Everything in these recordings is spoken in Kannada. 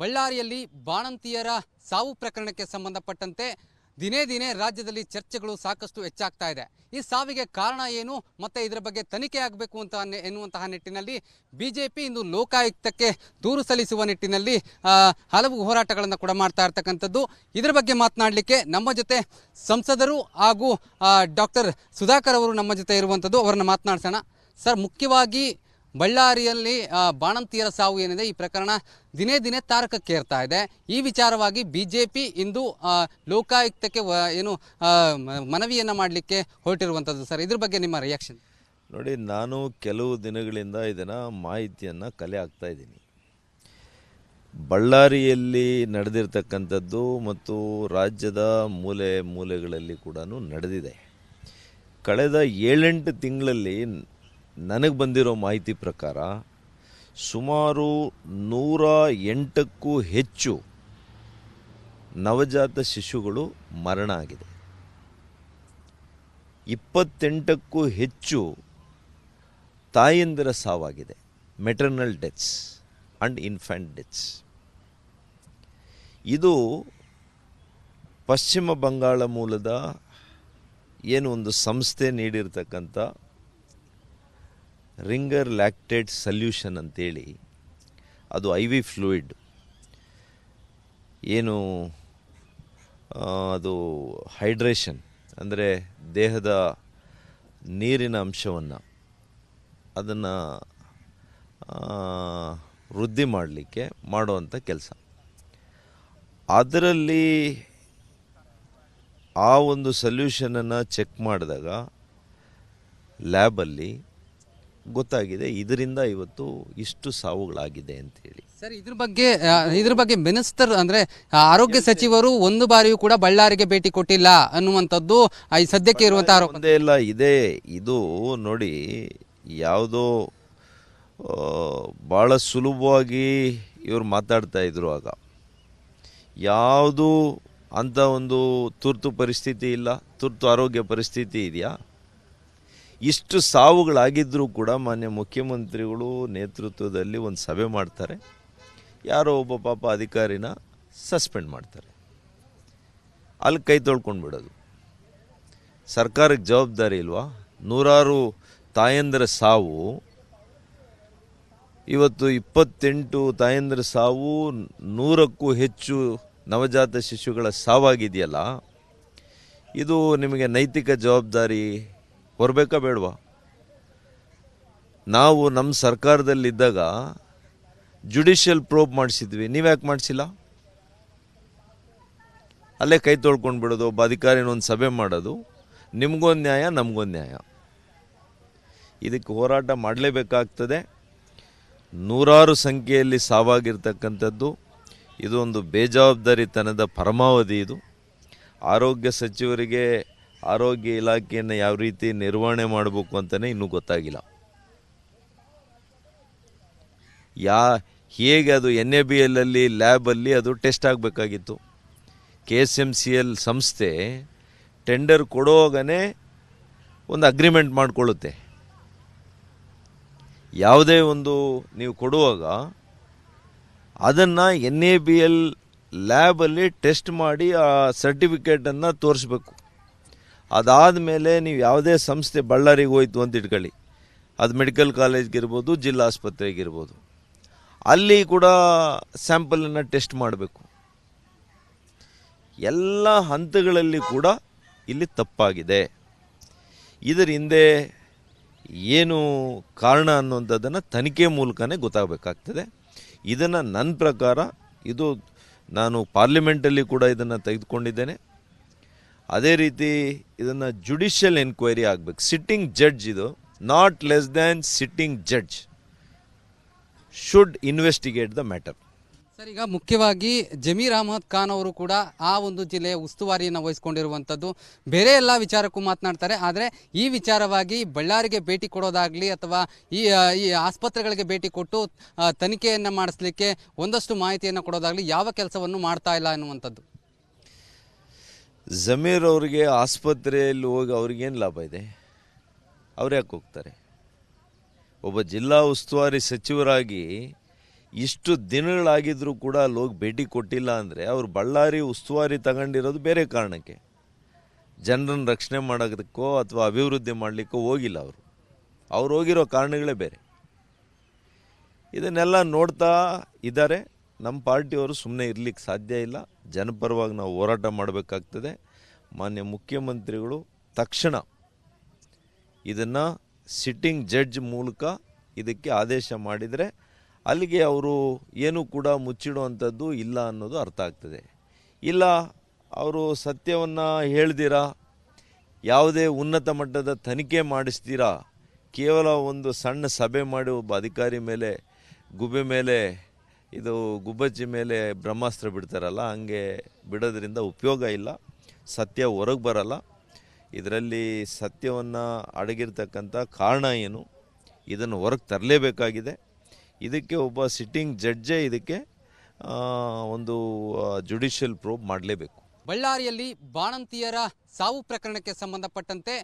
ಬಳ್ಳಾರಿಯಲ್ಲಿ ಬಾಣಂತಿಯರ ಸಾವು ಪ್ರಕರಣಕ್ಕೆ ಸಂಬಂಧಪಟ್ಟಂತೆ ದಿನೇ ದಿನೇ ರಾಜ್ಯದಲ್ಲಿ ಚರ್ಚೆಗಳು ಸಾಕಷ್ಟು ಹೆಚ್ಚಾಗ್ತಾ ಇದೆ. ಈ ಸಾವಿಗೆ ಕಾರಣ ಏನು ಮತ್ತೆ ಇದರ ಬಗ್ಗೆ ತನಿಖೆ ಆಗಬೇಕು ಅಂತ ಎನ್ನುವಂತಹ ನಿಟ್ಟಿನಲ್ಲಿ ಬಿಜೆಪಿ ಇಂದು ಲೋಕಾಯುಕ್ತಕ್ಕೆ ದೂರು ಸಲ್ಲಿಸುವ ನಿಟ್ಟಿನಲ್ಲಿ ಹಲವು ಹೋರಾಟಗಳನ್ನು ಕೂಡ ಮಾಡ್ತಾ ಇರ್ತಕ್ಕಂಥದ್ದು. ಇದರ ಬಗ್ಗೆ ಮಾತನಾಡಲಿಕ್ಕೆ ನಮ್ಮ ಜೊತೆ ಸಂಸದರು ಹಾಗೂ ಡಾಕ್ಟರ್ ಸುಧಾಕರ್ ಅವರು ನಮ್ಮ ಜೊತೆ ಇರುವಂಥದ್ದು. ಅವರನ್ನು ಮಾತನಾಡ್ಸೋಣ. ಸರ್, ಮುಖ್ಯವಾಗಿ ಬಳ್ಳಾರಿಯಲ್ಲಿ ಬಾಣಂತಿಯರ ಸಾವು ಏನಿದೆ, ಈ ಪ್ರಕರಣ ದಿನೇ ದಿನೇ ತಾರಕಕ್ಕೇರ್ತಾ ಇದೆ. ಈ ವಿಚಾರವಾಗಿ ಬಿಜೆಪಿ ಇಂದು ಲೋಕಾಯುಕ್ತಕ್ಕೆ ಮನವಿಯನ್ನು ಮಾಡಲಿಕ್ಕೆ ಹೊರಟಿರುವಂಥದ್ದು. ಸರ್, ಇದ್ರ ಬಗ್ಗೆ ನಿಮ್ಮ ರಿಯಾಕ್ಷನ್? ನೋಡಿ, ನಾನು ಕೆಲವು ದಿನಗಳಿಂದ ಇದನ್ನು ಮಾಹಿತಿಯನ್ನು ಕಲೆ ಹಾಕ್ತಾ ಇದ್ದೀನಿ. ಬಳ್ಳಾರಿಯಲ್ಲಿ ನಡೆದಿರ್ತಕ್ಕಂಥದ್ದು ಮತ್ತು ರಾಜ್ಯದ ಮೂಲೆ ಮೂಲೆಗಳಲ್ಲಿ ಕೂಡ ನಡೆದಿದೆ. ಕಳೆದ 7-8 ತಿಂಗಳಲ್ಲಿ ನನಗೆ ಬಂದಿರೋ ಮಾಹಿತಿ ಪ್ರಕಾರ ಸುಮಾರು 108ಕ್ಕೂ ಹೆಚ್ಚು ನವಜಾತ ಶಿಶುಗಳು ಮರಣ ಆಗಿದೆ. 28ಕ್ಕೂ ಹೆಚ್ಚು ತಾಯಂದಿರ ಸಾವಾಗಿದೆ, maternal deaths and infant deaths. ಇದು ಪಶ್ಚಿಮ ಬಂಗಾಳ ಮೂಲದ ಏನು ಒಂದು ಸಂಸ್ಥೆ ನೀಡಿರ್ತಕ್ಕಂಥ ರಿಂಗರ್ ಲ್ಯಾಕ್ಟೇಟ್ ಸಲ್ಯೂಷನ್ ಅಂತೇಳಿ, ಅದು IV ಫ್ಲೂಯಿಡ್ ಏನು ಅದು ಹೈಡ್ರೇಷನ್ ಅಂದರೆ ದೇಹದ ನೀರಿನ ಅಂಶವನ್ನು ಅದನ್ನು ವೃದ್ಧಿ ಮಾಡಲಿಕ್ಕೆ ಮಾಡುವಂಥ ಕೆಲಸ. ಅದರಲ್ಲಿ ಆ ಒಂದು ಸಲ್ಯೂಷನನ್ನು ಚೆಕ್ ಮಾಡಿದಾಗ ಲ್ಯಾಬಲ್ಲಿ ಗೊತ್ತಾಗಿದೆ ಇದರಿಂದ ಇವತ್ತು ಇಷ್ಟು ಸಾವುಗಳಾಗಿದೆ ಅಂತೇಳಿ. ಸರ್, ಇದ್ರ ಬಗ್ಗೆ ಮಿನಿಸ್ಟರ್ ಅಂದರೆ ಆರೋಗ್ಯ ಸಚಿವರು ಒಂದು ಬಾರಿಯೂ ಕೂಡ ಬಳ್ಳಾರಿಗೆ ಭೇಟಿ ಕೊಟ್ಟಿಲ್ಲ ಅನ್ನುವಂಥದ್ದು ಈ ಸದ್ಯಕ್ಕೆ ಇರುವಂಥ ಆರೋಪ. ಒಂದೇ ಇಲ್ಲ, ಇದು ನೋಡಿ, ಯಾವುದೋ ಭಾಳ ಸುಲಭವಾಗಿ ಇವರು ಮಾತಾಡ್ತಾ ಇದ್ರು. ಆಗ ಯಾವುದು ಅಂಥ ಒಂದು ತುರ್ತು ಪರಿಸ್ಥಿತಿ ಇಲ್ಲ, ತುರ್ತು ಆರೋಗ್ಯ ಪರಿಸ್ಥಿತಿ ಇದೆಯಾ? ಇಷ್ಟು ಸಾವುಗಳಾಗಿದ್ದರೂ ಕೂಡ ಮಾನ್ಯ ಮುಖ್ಯಮಂತ್ರಿಗಳು ನೇತೃತ್ವದಲ್ಲಿ ಒಂದು ಸಭೆ ಮಾಡ್ತಾರೆ, ಯಾರೋ ಒಬ್ಬ ಪಾಪ ಅಧಿಕಾರಿನ ಸಸ್ಪೆಂಡ್ ಮಾಡ್ತಾರೆ, ಅಲ್ಲಿ ಕೈ ತೊಳ್ಕೊಂಡು ಬಿಡೋದು. ಸರ್ಕಾರಕ್ಕೆ ಜವಾಬ್ದಾರಿ ಇಲ್ವಾ? ನೂರಾರು ತಾಯಂದಿರ ಸಾವು, ಇವತ್ತು 28 ತಾಯಂದಿರ ಸಾವು, 100ಕ್ಕೂ ಹೆಚ್ಚು ನವಜಾತ ಶಿಶುಗಳ ಸಾವಾಗಿದೆಯಲ್ಲ, ಇದು ನಿಮಗೆ ನೈತಿಕ ಜವಾಬ್ದಾರಿ ಹೊರಬೇಕಾ ಬೇಡವಾ? ನಾವು ನಮ್ಮ ಸರ್ಕಾರದಲ್ಲಿದ್ದಾಗ ಜುಡಿಷಿಯಲ್ ಪ್ರೋಬ್ ಮಾಡಿಸಿದ್ವಿ, ನೀವ್ಯಾಕೆ ಮಾಡಿಸಿಲ್ಲ? ಅಲ್ಲೇ ಕೈ ತೊಳ್ಕೊಂಡು ಬಿಡೋದು, ಒಬ್ಬ ಅಧಿಕಾರಿನ ಒಂದು ಸಭೆ ಮಾಡೋದು, ನಿಮಗೊಂದು ನ್ಯಾಯ ನಮಗೊಂದು ನ್ಯಾಯ. ಇದಕ್ಕೆ ಹೋರಾಟ ಮಾಡಲೇಬೇಕಾಗ್ತದೆ. ನೂರಾರು ಸಂಖ್ಯೆಯಲ್ಲಿ ಸಾವಾಗಿರ್ತಕ್ಕಂಥದ್ದು ಇದು ಒಂದು ಬೇಜವಾಬ್ದಾರಿತನದ ಪರಮಾವಧಿ. ಇದು ಆರೋಗ್ಯ ಸಚಿವರಿಗೆ ಆರೋಗ್ಯ ಇಲಾಖೆಯನ್ನು ಯಾವ ರೀತಿ ನಿರ್ವಹಣೆ ಮಾಡಬೇಕು ಅಂತಲೇ ಇನ್ನೂ ಗೊತ್ತಾಗಿಲ್ಲ. ಹೇಗೆ ಅದು NABL ಲ್ಯಾಬಲ್ಲಿ ಅದು ಟೆಸ್ಟ್ ಆಗಬೇಕಾಗಿತ್ತು. KSMCL ಸಂಸ್ಥೆ ಟೆಂಡರ್ ಕೊಡುವಾಗನೇ ಒಂದು ಅಗ್ರಿಮೆಂಟ್ ಮಾಡಿಕೊಳ್ಳುತ್ತೆ. ಯಾವುದೇ ಒಂದು ನೀವು ಕೊಡುವಾಗ ಅದನ್ನು NABL ಲ್ಯಾಬಲ್ಲಿ ಟೆಸ್ಟ್ ಮಾಡಿ ಆ ಸರ್ಟಿಫಿಕೇಟನ್ನು ತೋರಿಸ್ಬೇಕು. ಅದಾದ ಮೇಲೆ ನೀವು ಯಾವುದೇ ಸಂಸ್ಥೆ ಬಳ್ಳಾರಿಗೆ ಹೋಯ್ತು ಅಂತ ಇಟ್ಕೊಳ್ಳಿ, ಅದು ಮೆಡಿಕಲ್ ಕಾಲೇಜ್ಗಿರ್ಬೋದು, ಜಿಲ್ಲಾ ಆಸ್ಪತ್ರೆಗಿರ್ಬೋದು, ಅಲ್ಲಿ ಕೂಡ ಸ್ಯಾಂಪಲನ್ನು ಟೆಸ್ಟ್ ಮಾಡಬೇಕು. ಎಲ್ಲ ಹಂತಗಳಲ್ಲಿ ಕೂಡ ಇಲ್ಲಿ ತಪ್ಪಾಗಿದೆ. ಇದರ ಹಿಂದೆ ಏನು ಕಾರಣ ಅನ್ನುವಂಥದ್ದನ್ನು ತನಿಖೆ ಮೂಲಕನೇ ಗೊತ್ತಾಗಬೇಕಾಗ್ತದೆ. ಇದನ್ನು ನನ್ನ ಪ್ರಕಾರ ನಾನು ಪಾರ್ಲಿಮೆಂಟಲ್ಲಿ ಕೂಡ ಇದನ್ನು ತೆಗೆದುಕೊಂಡಿದ್ದೇನೆ. ಅದೇ ರೀತಿ ಇದನ್ನು ಜುಡಿಷಿಯಲ್ ಎನ್ಕ್ವೈರಿ ಆಗಬೇಕು. ಸಿಟ್ಟಿಂಗ್ ಜಡ್ಜ್, ಇದು not less than sitting judge should investigate the matter. Sir, ಈಗ ಮುಖ್ಯವಾಗಿ ಜಮೀರ್ ಅಹಮದ್ ಖಾನ್ ಅವರು ಕೂಡ ಆ ಒಂದು ಜಿಲ್ಲೆಯ ಉಸ್ತುವಾರಿಯನ್ನು ವಹಿಸಿಕೊಂಡಿರುವಂಥದ್ದು. ಬೇರೆ ಎಲ್ಲ ವಿಚಾರಕ್ಕೂ ಮಾತನಾಡ್ತಾರೆ, ಆದರೆ ಈ ವಿಚಾರವಾಗಿ ಬಳ್ಳಾರಿಗೆ ಭೇಟಿ ಕೊಡೋದಾಗಲಿ ಅಥವಾ ಈ ಆಸ್ಪತ್ರೆಗಳಿಗೆ ಭೇಟಿ ಕೊಟ್ಟು ತನಿಖೆಯನ್ನು ಮಾಡಿಸ್ಲಿಕ್ಕೆ ಒಂದಷ್ಟು ಮಾಹಿತಿಯನ್ನು ಕೊಡೋದಾಗಲಿ ಯಾವ ಕೆಲಸವನ್ನು ಮಾಡ್ತಾ ಇಲ್ಲ ಅನ್ನುವಂಥದ್ದು. ಜಮೀರ್ ಅವರಿಗೆ ಆಸ್ಪತ್ರೆಯಲ್ಲಿ ಹೋಗಿ ಅವ್ರಿಗೇನು ಲಾಭ ಇದೆ? ಅವ್ರು ಯಾಕೆ ಹೋಗ್ತಾರೆ? ಒಬ್ಬ ಜಿಲ್ಲಾ ಉಸ್ತುವಾರಿ ಸಚಿವರಾಗಿ ಇಷ್ಟು ದಿನಗಳಾಗಿದ್ರೂ ಕೂಡ ಅಲ್ಲಿ ಹೋಗಿ ಭೇಟಿ ಕೊಟ್ಟಿಲ್ಲ ಅಂದರೆ ಅವರು ಬಳ್ಳಾರಿ ಉಸ್ತುವಾರಿ ತಗೊಂಡಿರೋದು ಬೇರೆ ಕಾರಣಕ್ಕೆ, ಜನರನ್ನು ರಕ್ಷಣೆ ಮಾಡೋದಕ್ಕೋ ಅಥವಾ ಅಭಿವೃದ್ಧಿ ಮಾಡಲಿಕ್ಕೋ ಹೋಗಿಲ್ಲ. ಅವ್ರು ಹೋಗಿರೋ ಕಾರಣಗಳೇ ಬೇರೆ. ಇದನ್ನೆಲ್ಲ ನೋಡ್ತಾ ಇದ್ದಾರೆ. ನಮ್ಮ ಪಾರ್ಟಿಯವರು ಸುಮ್ಮನೆ ಇರಲಿಕ್ಕೆ ಸಾಧ್ಯ ಇಲ್ಲ. ಜನಪರವಾಗಿ ನಾವು ಹೋರಾಟ ಮಾಡಬೇಕಾಗ್ತದೆ. ಮಾನ್ಯ ಮುಖ್ಯಮಂತ್ರಿಗಳು ತಕ್ಷಣ ಇದನ್ನು ಸಿಟ್ಟಿಂಗ್ ಜಡ್ಜ್ ಮೂಲಕ ಇದಕ್ಕೆ ಆದೇಶ ಮಾಡಿದರೆ ಅಲ್ಲಿಗೆ ಅವರು ಏನೂ ಕೂಡ ಮುಚ್ಚಿಡುವಂಥದ್ದು ಇಲ್ಲ ಅನ್ನೋದು ಅರ್ಥ ಆಗ್ತದೆ. ಇಲ್ಲ ಅವರು ಸತ್ಯವನ್ನು ಹೇಳ್ದಿರಾ, ಯಾವುದೇ ಉನ್ನತ ಮಟ್ಟದ ತನಿಖೆ ಮಾಡಿಸ್ತೀರಾ, ಕೇವಲ ಒಂದು ಸಣ್ಣ ಸಭೆ ಮಾಡಿ ಒಬ್ಬ ಅಧಿಕಾರಿ ಮೇಲೆ ಗುಬ್ಬಚ್ಚಿ ಮೇಲೆ ಬ್ರಹ್ಮಾಸ್ತ್ರ ಬಿಡ್ತಾರಲ್ಲ, ಹಂಗೆ ಬಿಡೋದ್ರಿಂದ ಉಪಯೋಗ ಇಲ್ಲ. ಸತ್ಯ ಹೊರಗೆ ಬರಲ್ಲ. ಇದರಲ್ಲಿ ಸತ್ಯವನ್ನು ಅಡಗಿರ್ತಕ್ಕಂಥ ಕಾರಣ ಏನು, ಇದನ್ನು ಹೊರಗೆ ತರಲೇಬೇಕಾಗಿದೆ. ಇದಕ್ಕೆ ಒಬ್ಬ ಸಿಟ್ಟಿಂಗ್ ಜಡ್ಜೇ ಇದಕ್ಕೆ ಒಂದು ಜುಡಿಷಿಯಲ್ ಪ್ರೋಬ್ ಮಾಡಲೇಬೇಕು. ಬಳ್ಳಾರಿಯಲ್ಲಿ ಬಾಣಂತಿಯರ ಸಾವು ಪ್ರಕರಣಕ್ಕೆ ಸಂಬಂಧಪಟ್ಟಂತೆ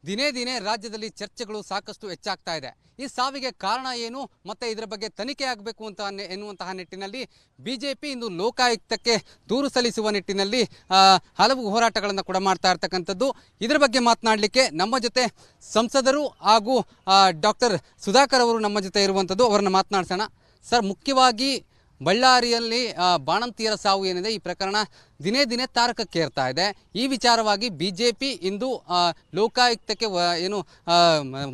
ದಿನೇ ದಿನೇ ರಾಜ್ಯದಲ್ಲಿ ಚರ್ಚೆಗಳು ಸಾಕಷ್ಟು ಹೆಚ್ಚಾಗ್ತಾ ಇದೆ. ಈ ಸಾವಿಗೆ ಕಾರಣ ಏನು ಮತ್ತು ಇದರ ಬಗ್ಗೆ ತನಿಖೆ ಆಗಬೇಕು ಅಂತ ಎನ್ನುವಂತಹ ನಿಟ್ಟಿನಲ್ಲಿ ಬಿಜೆಪಿ ಇಂದು ಲೋಕಾಯುಕ್ತಕ್ಕೆ ದೂರು ಸಲ್ಲಿಸುವ ನಿಟ್ಟಿನಲ್ಲಿ ಹಲವು ಹೋರಾಟಗಳನ್ನು ಕೂಡ ಮಾಡ್ತಾ ಇರ್ತಕ್ಕಂಥದ್ದು. ಇದರ ಬಗ್ಗೆ ಮಾತನಾಡಲಿಕ್ಕೆ ನಮ್ಮ ಜೊತೆ ಸಂಸದರು ಹಾಗೂ ಡಾಕ್ಟರ್ ಸುಧಾಕರ್ ಅವರು ನಮ್ಮ ಜೊತೆ ಇರುವಂಥದ್ದು. ಅವರನ್ನು ಮಾತನಾಡ್ಸೋಣ. ಸರ್, ಮುಖ್ಯವಾಗಿ ಬಳ್ಳಾರಿಯಲ್ಲಿ ಬಾಣಂತಿಯರ ಸಾವು ಏನಿದೆ, ಈ ಪ್ರಕರಣ ದಿನೇ ದಿನೇ ತಾರಕಕ್ಕೇರ್ತಾ ಇದೆ. ಈ ವಿಚಾರವಾಗಿ ಬಿಜೆಪಿ ಇಂದು ಲೋಕಾಯುಕ್ತಕ್ಕೆ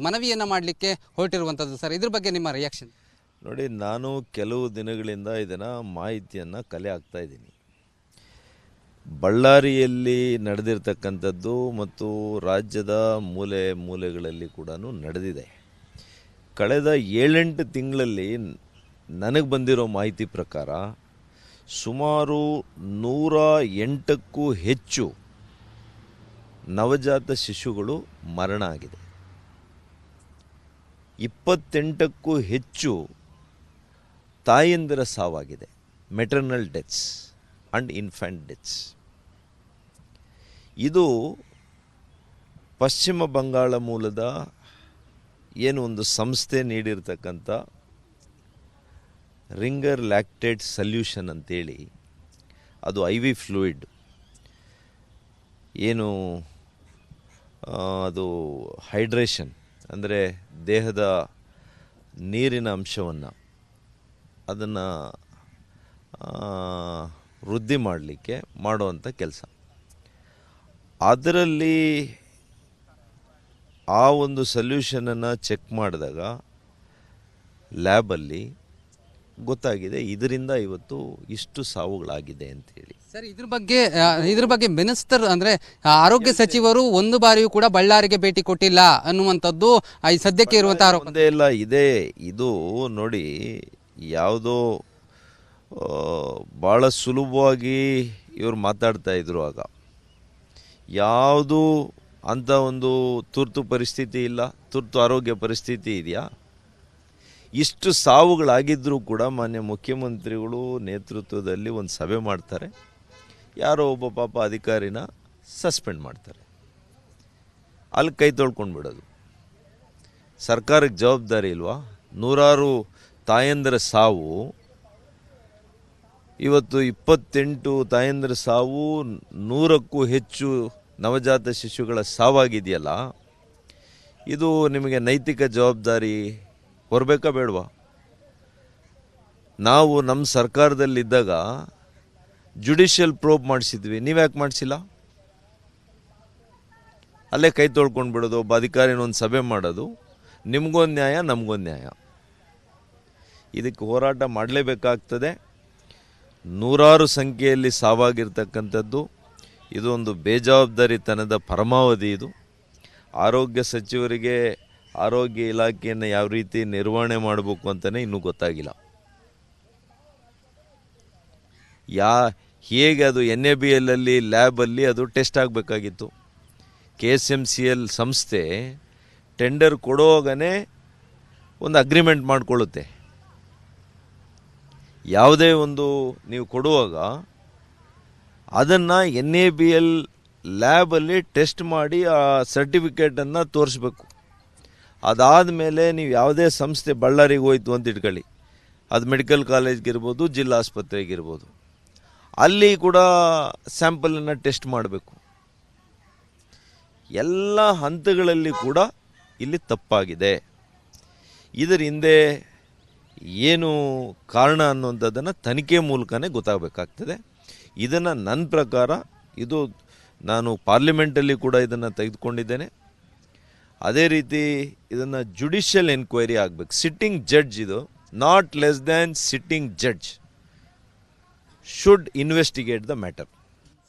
ಮನವಿಯನ್ನು ಮಾಡಲಿಕ್ಕೆ ಹೊರಟಿರುವಂಥದ್ದು. ಸರ್, ಇದ್ರ ಬಗ್ಗೆ ನಿಮ್ಮ ರಿಯಾಕ್ಷನ್? ನೋಡಿ, ನಾನು ಕೆಲವು ದಿನಗಳಿಂದ ಇದನ್ನು ಮಾಹಿತಿಯನ್ನು ಕಲೆ ಹಾಕ್ತಾ ಇದ್ದೀನಿ. ಬಳ್ಳಾರಿಯಲ್ಲಿ ನಡೆದಿರ್ತಕ್ಕಂಥದ್ದು ಮತ್ತು ರಾಜ್ಯದ ಮೂಲೆ ಮೂಲೆಗಳಲ್ಲಿ ಕೂಡ ನಡೆದಿದೆ. ಕಳೆದ 7-8 ತಿಂಗಳಲ್ಲಿ ನನಗೆ ಬಂದಿರೋ ಮಾಹಿತಿ ಪ್ರಕಾರ ಸುಮಾರು 108ಕ್ಕೂ ಹೆಚ್ಚು ನವಜಾತ ಶಿಶುಗಳು ಮರಣ ಆಗಿದೆ. 28ಕ್ಕೂ ಹೆಚ್ಚು ತಾಯಂದಿರ ಸಾವಾಗಿದೆ, maternal deaths and infant deaths. ಇದು ಪಶ್ಚಿಮ ಬಂಗಾಳ ಮೂಲದ ಏನು ಒಂದು ಸಂಸ್ಥೆ ನೀಡಿರ್ತಕ್ಕಂಥ ರಿಂಗರ್ ಲ್ಯಾಕ್ಟೇಟ್ ಸಲ್ಯೂಷನ್ ಅಂತೇಳಿ, ಅದು IV ಫ್ಲೂಯಿಡ್ ಏನು ಅದು ಹೈಡ್ರೇಷನ್ ಅಂದರೆ ದೇಹದ ನೀರಿನ ಅಂಶವನ್ನು ಅದನ್ನು ವೃದ್ಧಿ ಮಾಡಲಿಕ್ಕೆ ಮಾಡುವಂಥ ಕೆಲಸ. ಅದರಲ್ಲಿ ಆ ಒಂದು ಸಲ್ಯೂಷನನ್ನು ಚೆಕ್ ಮಾಡಿದಾಗ ಲ್ಯಾಬಲ್ಲಿ ಗೊತ್ತಾಗಿದೆ ಇದರಿಂದ ಇವತ್ತು ಇಷ್ಟು ಸಾವುಗಳಾಗಿದೆ ಅಂತೇಳಿ. ಸರ್, ಇದ್ರ ಬಗ್ಗೆ ಮಿನಿಸ್ಟರ್ ಅಂದರೆ ಆರೋಗ್ಯ ಸಚಿವರು ಒಂದು ಬಾರಿಯೂ ಕೂಡ ಬಳ್ಳಾರಿಗೆ ಭೇಟಿ ಕೊಟ್ಟಿಲ್ಲ ಅನ್ನುವಂಥದ್ದು ಈ ಸದ್ಯಕ್ಕೆ ಇರುವಂಥ ಆರೋಪ. ಒಂದೇ ಇಲ್ಲ, ಇದು ನೋಡಿ, ಯಾವುದೋ ಭಾಳ ಸುಲಭವಾಗಿ ಇವರು ಮಾತಾಡ್ತಾ ಇದ್ರು. ಆಗ ಯಾವುದು ಅಂಥ ಒಂದು ತುರ್ತು ಪರಿಸ್ಥಿತಿ ಇಲ್ಲ, ತುರ್ತು ಆರೋಗ್ಯ ಪರಿಸ್ಥಿತಿ ಇದೆಯಾ? ಇಷ್ಟು ಸಾವುಗಳಾಗಿದ್ದರೂ ಕೂಡ ಮಾನ್ಯ ಮುಖ್ಯಮಂತ್ರಿಗಳು ನೇತೃತ್ವದಲ್ಲಿ ಒಂದು ಸಭೆ ಮಾಡ್ತಾರೆ, ಯಾರೋ ಒಬ್ಬ ಪಾಪ ಅಧಿಕಾರಿನ ಸಸ್ಪೆಂಡ್ ಮಾಡ್ತಾರೆ, ಅಲ್ಲಿ ಕೈ ತೊಳ್ಕೊಂಡು ಬಿಡೋದು. ಸರ್ಕಾರಕ್ಕೆ ಜವಾಬ್ದಾರಿ ಇಲ್ವಾ? ನೂರಾರು ತಾಯಂದಿರ ಸಾವು, ಇವತ್ತು 28 ತಾಯಂದಿರ ಸಾವು, 100ಕ್ಕೂ ಹೆಚ್ಚು ನವಜಾತ ಶಿಶುಗಳ ಸಾವಾಗಿದೆಯಲ್ಲ, ಇದು ನಿಮಗೆ ನೈತಿಕ ಜವಾಬ್ದಾರಿ ಹೊರಬೇಕಾ ಬೇಡವಾ? ನಾವು ನಮ್ಮ ಸರ್ಕಾರದಲ್ಲಿದ್ದಾಗ ಜುಡಿಷಿಯಲ್ ಪ್ರೋಬ್ ಮಾಡಿಸಿದ್ವಿ, ನೀವ್ಯಾಕೆ ಮಾಡಿಸಿಲ್ಲ? ಅಲ್ಲೇ ಕೈ ತೊಳ್ಕೊಂಡು ಬಿಡೋದು, ಒಬ್ಬ ಅಧಿಕಾರಿನ ಒಂದು ಸಭೆ ಮಾಡೋದು, ನಿಮಗೊಂದು ನ್ಯಾಯ ನಮಗೊಂದು ನ್ಯಾಯ. ಇದಕ್ಕೆ ಹೋರಾಟ ಮಾಡಲೇಬೇಕಾಗ್ತದೆ. ನೂರಾರು ಸಂಖ್ಯೆಯಲ್ಲಿ ಸಾವಾಗಿರ್ತಕ್ಕಂಥದ್ದು ಇದು ಒಂದು ಬೇಜವಾಬ್ದಾರಿತನದ ಪರಮಾವಧಿ. ಇದು ಆರೋಗ್ಯ ಸಚಿವರಿಗೆ ಆರೋಗ್ಯ ಇಲಾಖೆಯನ್ನು ಯಾವ ರೀತಿ ನಿರ್ವಹಣೆ ಮಾಡಬೇಕು ಅಂತಲೇ ಇನ್ನೂ ಗೊತ್ತಾಗಿಲ್ಲ. ಹೇಗೆ ಅದು NABL ಲ್ಯಾಬಲ್ಲಿ ಅದು ಟೆಸ್ಟ್ ಆಗಬೇಕಾಗಿತ್ತು. KSMCL ಸಂಸ್ಥೆ ಟೆಂಡರ್ ಕೊಡುವಾಗನೇ ಒಂದು ಅಗ್ರಿಮೆಂಟ್ ಮಾಡಿಕೊಳ್ಳುತ್ತೆ. ಯಾವುದೇ ಒಂದು ನೀವು ಕೊಡುವಾಗ ಅದನ್ನು NABL ಲ್ಯಾಬಲ್ಲಿ ಟೆಸ್ಟ್ ಮಾಡಿ ಆ ಸರ್ಟಿಫಿಕೇಟನ್ನು ತೋರಿಸ್ಬೇಕು. ಅದಾದ ಮೇಲೆ ನೀವು ಯಾವುದೇ ಸಂಸ್ಥೆ ಬಳ್ಳಾರಿಗೆ ಹೋಯ್ತು ಅಂತ ಇಟ್ಕೊಳ್ಳಿ, ಅದು ಮೆಡಿಕಲ್ ಕಾಲೇಜ್ಗಿರ್ಬೋದು, ಜಿಲ್ಲಾ ಆಸ್ಪತ್ರೆಗಿರ್ಬೋದು. ಅಲ್ಲಿ ಕೂಡ ಸ್ಯಾಂಪಲನ್ನು ಟೆಸ್ಟ್ ಮಾಡಬೇಕು. ಎಲ್ಲ ಹಂತಗಳಲ್ಲಿ ಕೂಡ ಇಲ್ಲಿ ತಪ್ಪಾಗಿದೆ. ಇದರ ಹಿಂದೆ ಏನು ಕಾರಣ ಅನ್ನುವಂಥದ್ದನ್ನು ತನಿಖೆ ಮೂಲಕನೇ ಗೊತ್ತಾಗಬೇಕಾಗ್ತದೆ. ಇದನ್ನು ನನ್ನ ಪ್ರಕಾರ ಇದು ನಾನು ಪಾರ್ಲಿಮೆಂಟಲ್ಲಿ ಕೂಡ ಇದನ್ನು ತೆಗೆದುಕೊಂಡಿದ್ದೇನೆ. ಅದೇ ರೀತಿ ಇದನ್ನು ಜುಡಿಷಿಯಲ್ ಎನ್ಕ್ವೈರಿ ಆಗಬೇಕು. ಸಿಟ್ಟಿಂಗ್ ಜಡ್ಜ್ ಇದು, not less than sitting judge should investigate the matter.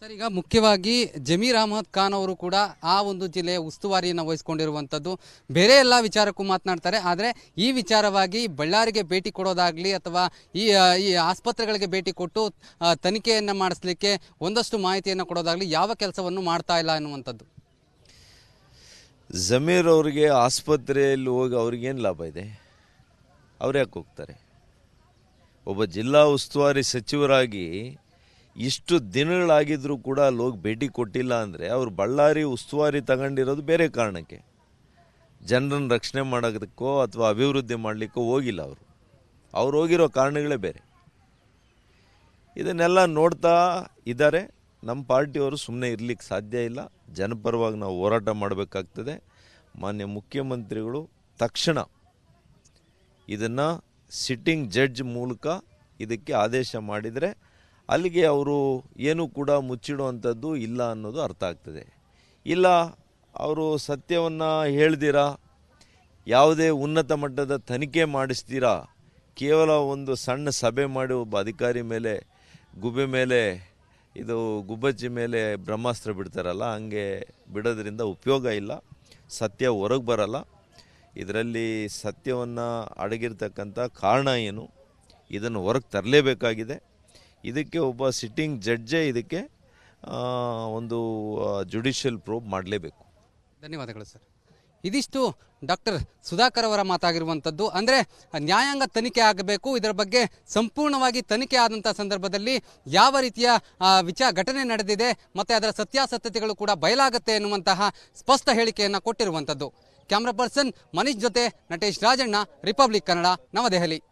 Sir, ಈಗ ಮುಖ್ಯವಾಗಿ ಜಮೀರ್ ಅಹಮದ್ ಖಾನ್ ಅವರು ಕೂಡ ಆ ಒಂದು ಜಿಲ್ಲೆಯ ಉಸ್ತುವಾರಿಯನ್ನು ವಹಿಸಿಕೊಂಡಿರುವಂಥದ್ದು. ಬೇರೆ ಎಲ್ಲ ವಿಚಾರಕ್ಕೂ ಮಾತನಾಡ್ತಾರೆ, ಆದರೆ ಈ ವಿಚಾರವಾಗಿ ಬಳ್ಳಾರಿಗೆ ಭೇಟಿ ಕೊಡೋದಾಗಲಿ ಅಥವಾ ಈ ಆಸ್ಪತ್ರೆಗಳಿಗೆ ಭೇಟಿ ಕೊಟ್ಟು ತನಿಖೆಯನ್ನು ಮಾಡಿಸ್ಲಿಕ್ಕೆ ಒಂದಷ್ಟು ಮಾಹಿತಿಯನ್ನು ಕೊಡೋದಾಗಲಿ ಯಾವ ಕೆಲಸವನ್ನು ಮಾಡ್ತಾ ಇಲ್ಲ ಅನ್ನುವಂಥದ್ದು. ಜಮೀರ್ ಅವರಿಗೆ ಆಸ್ಪತ್ರೆಯಲ್ಲಿ ಹೋಗಿ ಅವ್ರಿಗೇನು ಲಾಭ ಇದೆ? ಅವ್ರು ಯಾಕೆ ಹೋಗ್ತಾರೆ? ಒಬ್ಬ ಜಿಲ್ಲಾ ಉಸ್ತುವಾರಿ ಸಚಿವರಾಗಿ ಇಷ್ಟು ದಿನಗಳಾಗಿದ್ರೂ ಕೂಡ ಅಲ್ಲಿ ಹೋಗಿ ಭೇಟಿ ಕೊಟ್ಟಿಲ್ಲ ಅಂದರೆ ಅವರು ಬಳ್ಳಾರಿ ಉಸ್ತುವಾರಿ ತಗೊಂಡಿರೋದು ಬೇರೆ ಕಾರಣಕ್ಕೆ, ಜನರನ್ನು ರಕ್ಷಣೆ ಮಾಡೋದಕ್ಕೋ ಅಥವಾ ಅಭಿವೃದ್ಧಿ ಮಾಡಲಿಕ್ಕೋ ಹೋಗಿಲ್ಲ. ಅವ್ರು ಹೋಗಿರೋ ಕಾರಣಗಳೇ ಬೇರೆ. ಇದನ್ನೆಲ್ಲ ನೋಡ್ತಾ ಇದ್ದಾರೆ. ನಮ್ಮ ಪಾರ್ಟಿಯವರು ಸುಮ್ಮನೆ ಇರಲಿಕ್ಕೆ ಸಾಧ್ಯ ಇಲ್ಲ. ಜನಪರವಾಗಿ ನಾವು ಹೋರಾಟ ಮಾಡಬೇಕಾಗ್ತದೆ. ಮಾನ್ಯ ಮುಖ್ಯಮಂತ್ರಿಗಳು ತಕ್ಷಣ ಇದನ್ನು ಸಿಟ್ಟಿಂಗ್ ಜಡ್ಜ್ ಮೂಲಕ ಇದಕ್ಕೆ ಆದೇಶ ಮಾಡಿದರೆ ಅಲ್ಲಿಗೆ ಅವರು ಏನೂ ಕೂಡ ಮುಚ್ಚಿಡುವಂಥದ್ದು ಇಲ್ಲ ಅನ್ನೋದು ಅರ್ಥ ಆಗ್ತದೆ. ಇಲ್ಲ ಅವರು ಸತ್ಯವನ್ನು ಹೇಳ್ದಿರಾ, ಯಾವುದೇ ಉನ್ನತ ಮಟ್ಟದ ತನಿಖೆ ಮಾಡಿಸ್ತೀರಾ, ಕೇವಲ ಒಂದು ಸಣ್ಣ ಸಭೆ ಮಾಡಿ ಒಬ್ಬ ಅಧಿಕಾರಿ ಮೇಲೆ ಗುಬ್ಬಚ್ಚಿ ಮೇಲೆ ಬ್ರಹ್ಮಾಸ್ತ್ರ ಬಿಡ್ತಾರಲ್ಲ, ಹಂಗೆ ಬಿಡೋದ್ರಿಂದ ಉಪಯೋಗ ಇಲ್ಲ. ಸತ್ಯ ಹೊರಗೆ ಬರಲ್ಲ. ಇದರಲ್ಲಿ ಸತ್ಯವನ್ನು ಅಡಗಿರ್ತಕ್ಕಂಥ ಕಾರಣ ಏನು, ಇದನ್ನು ಹೊರಗೆ ತರಲೇಬೇಕಾಗಿದೆ. ಇದಕ್ಕೆ ಒಬ್ಬ ಸಿಟ್ಟಿಂಗ್ ಜಡ್ಜೇ ಇದಕ್ಕೆ ಒಂದು ಜುಡಿಷಿಯಲ್ ಪ್ರೋಬ್ ಮಾಡಲೇಬೇಕು. ಧನ್ಯವಾದಗಳು ಸರ್. ಇದಿಷ್ಟು ಡಾಕ್ಟರ್ ಸುಧಾಕರ್ ಅವರ ಮಾತಾಗಿರುವಂಥದ್ದು. ಅಂದರೆ ನ್ಯಾಯಾಂಗ ತನಿಖೆ ಆಗಬೇಕು, ಇದರ ಬಗ್ಗೆ ಸಂಪೂರ್ಣವಾಗಿ ತನಿಖೆ ಆದಂಥ ಸಂದರ್ಭದಲ್ಲಿ ಯಾವ ರೀತಿಯ ಘಟನೆ ನಡೆದಿದೆ ಮತ್ತು ಅದರ ಸತ್ಯಾಸತ್ಯತೆಗಳು ಕೂಡ ಬಯಲಾಗುತ್ತೆ ಎನ್ನುವಂತಹ ಸ್ಪಷ್ಟ ಹೇಳಿಕೆಯನ್ನು ಕೊಟ್ಟಿರುವಂಥದ್ದು. ಕ್ಯಾಮ್ರಾ ಪರ್ಸನ್ ಮನೀಶ್ ಜೊತೆ ನಟೇಶ್ ರಾಜಣ್ಣ, ರಿಪಬ್ಲಿಕ್ ಕನ್ನಡ, ನವದೆಹಲಿ.